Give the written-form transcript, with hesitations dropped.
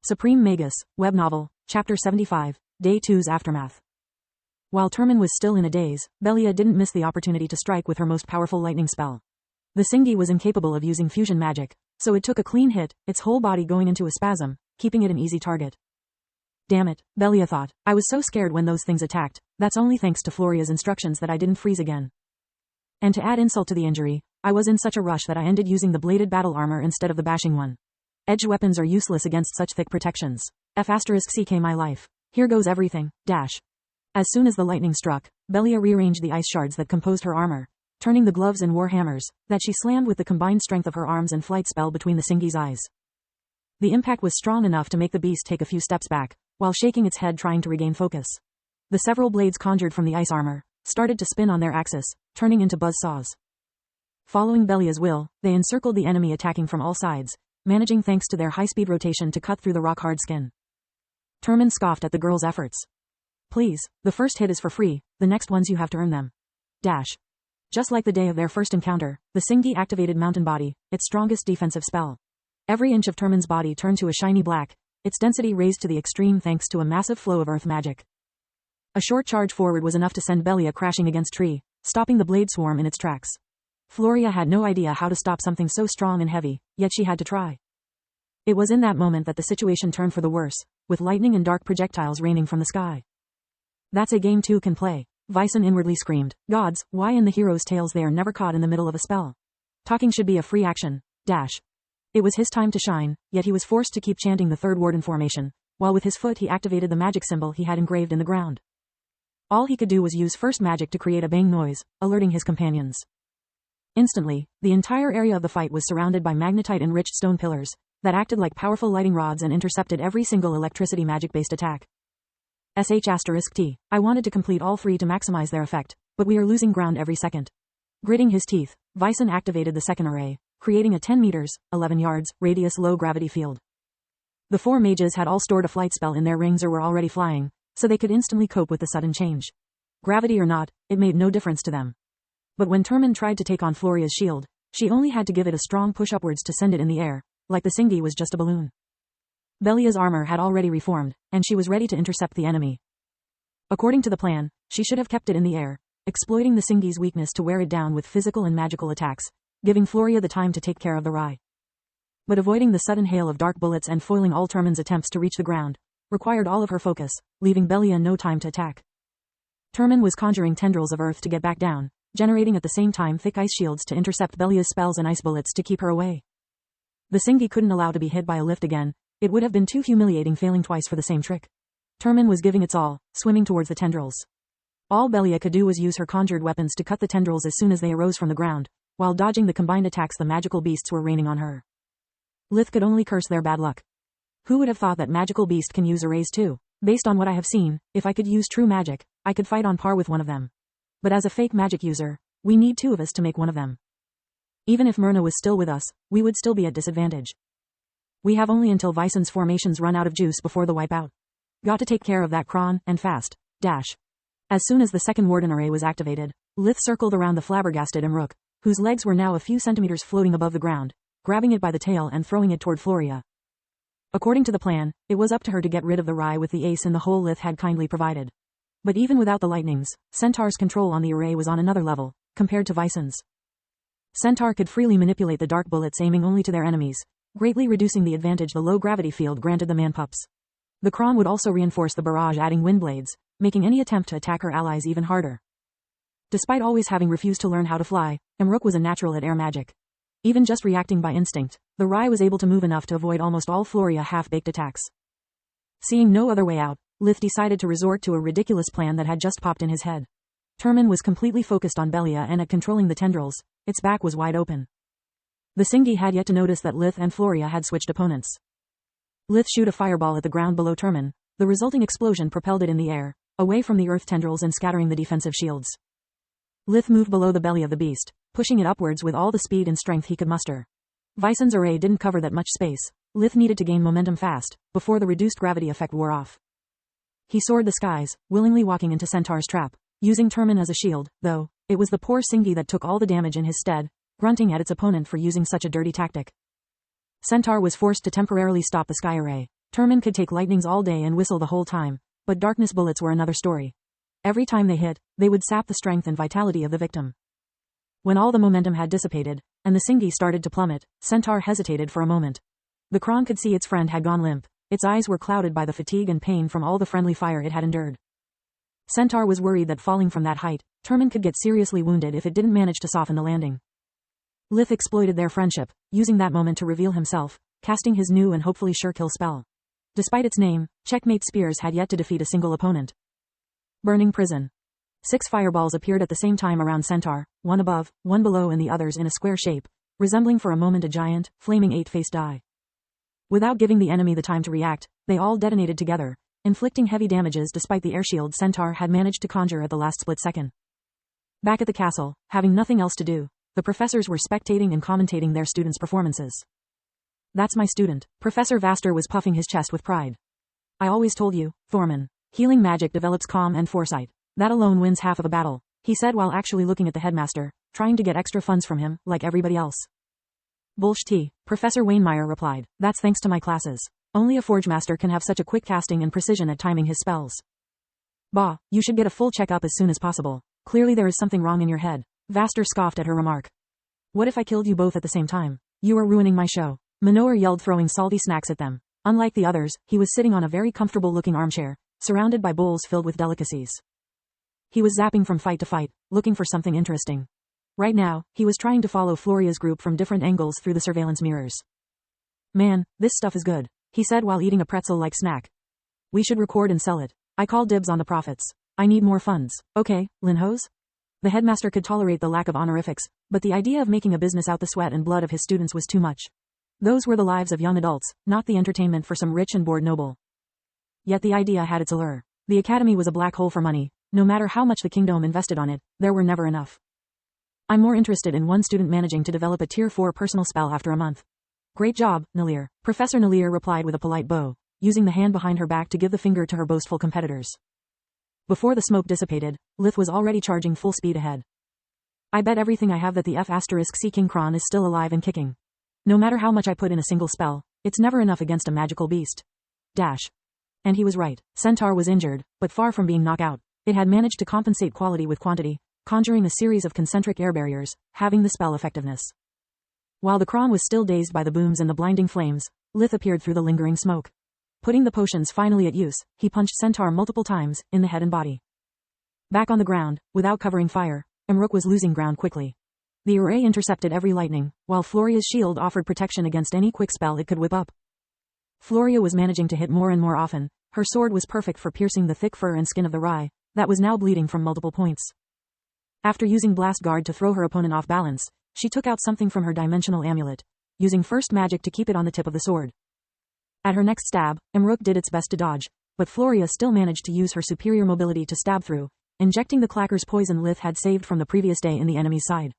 Supreme Magus, Web Novel, Chapter 75, Day 2's Aftermath. While Turman was still in a daze, Belia didn't miss the opportunity to strike with her most powerful lightning spell. The Singi was incapable of using fusion magic, so it took a clean hit, its whole body going into a spasm, keeping it an easy target. Damn it, Belia thought, I was so scared when those things attacked, that's only thanks to Floria's instructions that I didn't freeze again. And to add insult to the injury, I was in such a rush that I ended using the bladed battle armor instead of the bashing one. Edged weapons are useless against such thick protections. F***ck my life. Here goes everything, dash. As soon as the lightning struck, Belia rearranged the ice shards that composed her armor, turning the gloves and war hammers, that she slammed with the combined strength of her arms and flight spell between the Singi's eyes. The impact was strong enough to make the beast take a few steps back, while shaking its head trying to regain focus. The several blades conjured from the ice armor started to spin on their axis, turning into buzz saws. Following Belia's will, they encircled the enemy attacking from all sides, managing thanks to their high-speed rotation to cut through the rock-hard skin. Turman scoffed at the girl's efforts. Please, the first hit is for free, the next ones you have to earn them. Dash. Just like the day of their first encounter, the Singi activated Mountain Body, its strongest defensive spell. Every inch of Turman's body turned to a shiny black, its density raised to the extreme thanks to a massive flow of earth magic. A short charge forward was enough to send Belia crashing against tree, stopping the blade swarm in its tracks. Floria had no idea how to stop something so strong and heavy, yet she had to try. It was in that moment that the situation turned for the worse, with lightning and dark projectiles raining from the sky. That's a game two can play, Vyson inwardly screamed. Gods, why in the hero's tales they are never caught in the middle of a spell? Talking should be a free action, dash. It was his time to shine, yet he was forced to keep chanting the third warden formation, while with his foot he activated the magic symbol he had engraved in the ground. All he could do was use first magic to create a bang noise, alerting his companions. Instantly, the entire area of the fight was surrounded by magnetite-enriched stone pillars that acted like powerful lighting rods and intercepted every single electricity magic-based attack. *T. I wanted to complete all three to maximize their effect, but we are losing ground every second. Gritting his teeth, Vyson activated the second array, creating a 10 meters, 11 yards, radius low-gravity field. The four mages had all stored a flight spell in their rings or were already flying, so they could instantly cope with the sudden change. Gravity or not, it made no difference to them. But when Turman tried to take on Floria's shield, she only had to give it a strong push upwards to send it in the air, like the Singi was just a balloon. Belia's armor had already reformed, and she was ready to intercept the enemy. According to the plan, she should have kept it in the air, exploiting the Singi's weakness to wear it down with physical and magical attacks, giving Floria the time to take care of the Rai. But avoiding the sudden hail of dark bullets and foiling all Turman's attempts to reach the ground required all of her focus, leaving Belia no time to attack. Turman was conjuring tendrils of earth to get back down, generating at the same time thick ice shields to intercept Belia's spells and ice bullets to keep her away. The Singi couldn't allow to be hit by a lift again, it would have been too humiliating failing twice for the same trick. Turman was giving its all, swimming towards the tendrils. All Belia could do was use her conjured weapons to cut the tendrils as soon as they arose from the ground, while dodging the combined attacks the magical beasts were raining on her. Lith could only curse their bad luck. Who would have thought that magical beast can use arrays too? Based on what I have seen, if I could use true magic, I could fight on par with one of them. But as a fake magic user, we need two of us to make one of them. Even if Myrna was still with us, we would still be at disadvantage. We have only until Vyson's formations run out of juice before the wipeout. Got to take care of that Kron, and fast, dash. As soon as the second warden array was activated, Lith circled around the flabbergasted Imruk, whose legs were now a few centimeters floating above the ground, grabbing it by the tail and throwing it toward Floria. According to the plan, it was up to her to get rid of the Rai with the ace in the hole Lith had kindly provided. But even without the lightnings, Centaur's control on the array was on another level, compared to Vyson's. Centaur could freely manipulate the dark bullets aiming only to their enemies, greatly reducing the advantage the low-gravity field granted the man-pups. The Kron would also reinforce the barrage adding wind blades, making any attempt to attack her allies even harder. Despite always having refused to learn how to fly, Imruk was a natural at air magic. Even just reacting by instinct, the Rai was able to move enough to avoid almost all Floria half-baked attacks. Seeing no other way out, Lith decided to resort to a ridiculous plan that had just popped in his head. Turman was completely focused on Belia and at controlling the tendrils, its back was wide open. The Singi had yet to notice that Lith and Floria had switched opponents. Lith shoot a fireball at the ground below Turman, the resulting explosion propelled it in the air, away from the earth tendrils and scattering the defensive shields. Lith moved below the belly of the beast, pushing it upwards with all the speed and strength he could muster. Vyson's array didn't cover that much space, Lith needed to gain momentum fast, before the reduced gravity effect wore off. He soared the skies, willingly walking into Centaur's trap, using Turman as a shield, though, it was the poor Singi that took all the damage in his stead, grunting at its opponent for using such a dirty tactic. Centaur was forced to temporarily stop the sky array, Termin could take lightnings all day and whistle the whole time, but darkness bullets were another story. Every time they hit, they would sap the strength and vitality of the victim. When all the momentum had dissipated, and the Singi started to plummet, Centaur hesitated for a moment. The Kron could see its friend had gone limp. Its eyes were clouded by the fatigue and pain from all the friendly fire it had endured. Centaur was worried that falling from that height, Termin could get seriously wounded if it didn't manage to soften the landing. Lith exploited their friendship, using that moment to reveal himself, casting his new and hopefully sure kill spell. Despite its name, Checkmate Spears had yet to defeat a single opponent. Burning Prison. 6 fireballs appeared at the same time around Centaur, one above, one below and the others in a square shape, resembling for a moment a giant, flaming 8-faced die. Without giving the enemy the time to react, they all detonated together, inflicting heavy damages despite the airshield Centaur had managed to conjure at the last split second. Back at the castle, having nothing else to do, the professors were spectating and commentating their students' performances. That's my student. Professor Vaster was puffing his chest with pride. I always told you, Thorman. Healing magic develops calm and foresight. That alone wins half of a battle, he said while actually looking at the headmaster, trying to get extra funds from him, like everybody else. Bullsh-t, Professor Wainmeyer replied. That's thanks to my classes. Only a forge master can have such a quick casting and precision at timing his spells. Bah, you should get a full checkup as soon as possible. Clearly there is something wrong in your head. Vaster scoffed at her remark. What if I killed you both at the same time? You are ruining my show. Manoir yelled, throwing salty snacks at them. Unlike the others, he was sitting on a very comfortable-looking armchair, surrounded by bowls filled with delicacies. He was zapping from fight to fight, looking for something interesting. Right now, he was trying to follow Floria's group from different angles through the surveillance mirrors. Man, this stuff is good, he said while eating a pretzel-like snack. We should record and sell it. I call dibs on the profits. I need more funds. Okay, Linhos? The headmaster could tolerate the lack of honorifics, but the idea of making a business out the sweat and blood of his students was too much. Those were the lives of young adults, not the entertainment for some rich and bored noble. Yet the idea had its allure. The academy was a black hole for money. No matter how much the kingdom invested on it, there were never enough. I'm more interested in one student managing to develop a tier 4 personal spell after a month. Great job, Nalir. Professor Nalir replied with a polite bow, using the hand behind her back to give the finger to her boastful competitors. Before the smoke dissipated, Lith was already charging full speed ahead. I bet everything I have that the F*** King Kron is still alive and kicking. No matter how much I put in a single spell, it's never enough against a magical beast. Dash. And he was right. Centaur was injured, but far from being knocked out. It had managed to compensate quality with quantity, conjuring a series of concentric air barriers, having the spell effectiveness. While the Kron was still dazed by the booms and the blinding flames, Lith appeared through the lingering smoke. Putting the potions finally at use, he punched Centaur multiple times, in the head and body. Back on the ground, without covering fire, Emrook was losing ground quickly. The array intercepted every lightning, while Floria's shield offered protection against any quick spell it could whip up. Floria was managing to hit more and more often. Her sword was perfect for piercing the thick fur and skin of the Rye, that was now bleeding from multiple points. After using Blast Guard to throw her opponent off balance, she took out something from her dimensional amulet, using first magic to keep it on the tip of the sword. At her next stab, Emrook did its best to dodge, but Floria still managed to use her superior mobility to stab through, injecting the clacker's poison Lith had saved from the previous day in the enemy's side.